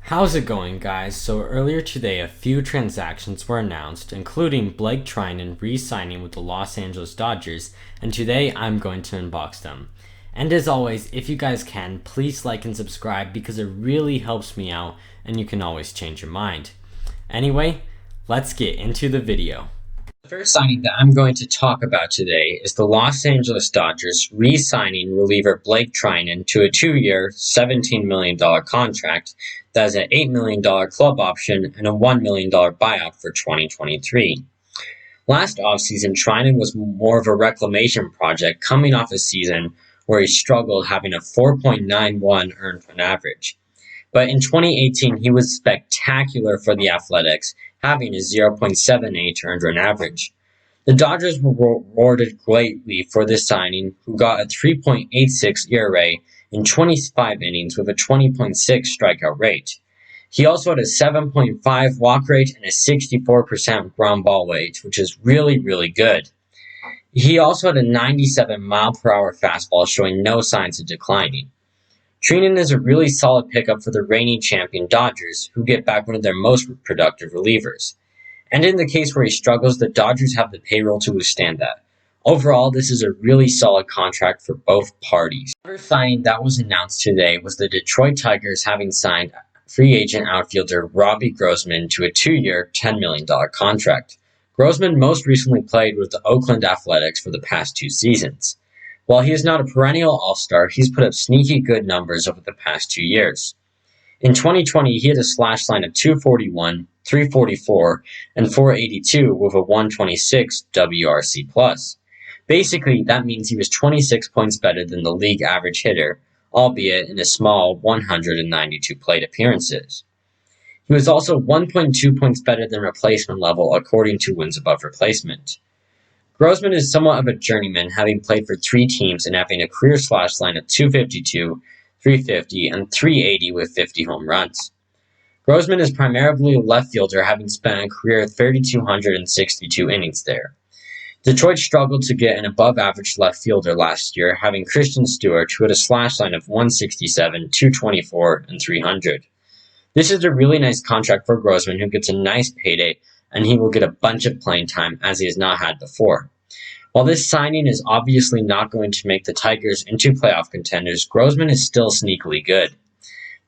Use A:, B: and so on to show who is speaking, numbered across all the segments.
A: How's it going, guys? So earlier today, a few transactions were announced, including Blake Treinen re-signing with the Los Angeles Dodgers, and today I'm going to unbox them. And as always, if you guys can, please like and subscribe because it really helps me out and you can always change your mind. Anyway, let's get into the video. The first signing that I'm going to talk about today is the Los Angeles Dodgers re-signing reliever Blake Treinen to a 2-year, $17 million contract that has an $8 million club option and a $1 million buyout for 2023. Last offseason, Treinen was more of a reclamation project coming off a season where he struggled, having a 4.91 earned run average. But in 2018, he was spectacular for the Athletics, having a 0.78 earned run average. The Dodgers were rewarded greatly for this signing, who got a 3.86 ERA in 25 innings with a 20.6 strikeout rate. He also had a 7.5 walk rate and a 64% ground ball rate, which is really, really good. He also had a 97 mile per hour fastball showing no signs of declining. Treinen is a really solid pickup for the reigning champion Dodgers, who get back one of their most productive relievers. And in the case where he struggles, the Dodgers have the payroll to withstand that. Overall, this is a really solid contract for both parties. Another signing that was announced today was the Detroit Tigers having signed free agent outfielder Robbie Grossman to a 2-year, $10 million contract. Grossman most recently played with the Oakland Athletics for the past 2 seasons. While he is not a perennial all-star, he's put up sneaky good numbers over the past 2 years. In 2020, he had a slash line of 241, 344, and 482 with a 126 WRC+. Basically, that means he was 26 points better than the league average hitter, albeit in a small 192 plate appearances. He was also 1.2 points better than replacement level according to wins above replacement. Grossman is somewhat of a journeyman, having played for 3 teams and having a career slash line of 252, 350, and 380 with 50 home runs. Grossman is primarily a left fielder, having spent a career 3,262 innings there. Detroit struggled to get an above-average left fielder last year, having Christian Stewart, who had a slash line of 167, 224, and 300. This is a really nice contract for Grossman, who gets a nice payday, and he will get a bunch of playing time as he has not had before. While this signing is obviously not going to make the Tigers into playoff contenders, Grossman is still sneakily good.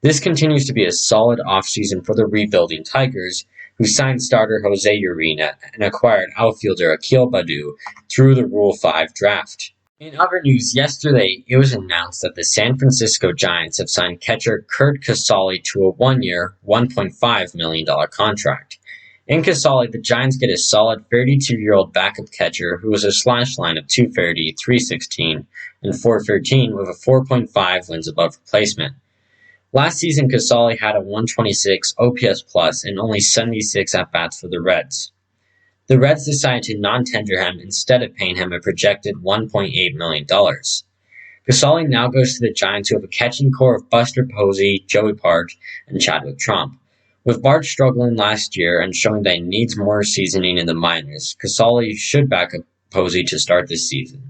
A: This continues to be a solid offseason for the rebuilding Tigers, who signed starter Jose Urena and acquired outfielder Akil Baddoo through the Rule 5 draft. In other news, yesterday it was announced that the San Francisco Giants have signed catcher Curt Casali to a 1-year, $1.5 million contract. In Casali, the Giants get a solid 32-year-old backup catcher who has a slash line of 230, 316, and 413 with a 4.5 wins above replacement. Last season, Casali had a 126 OPS plus and only 76 at-bats for the Reds. The Reds decided to non-tender him instead of paying him a projected $1.8 million. Casali now goes to the Giants, who have a catching core of Buster Posey, Joey Park, and Chadwick Tromp. With Bart struggling last year and showing that he needs more seasoning in the minors, Casali should back up Posey to start this season.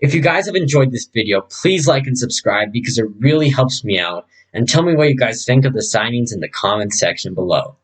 A: If you guys have enjoyed this video, please like and subscribe because it really helps me out, and tell me what you guys think of the signings in the comments section below.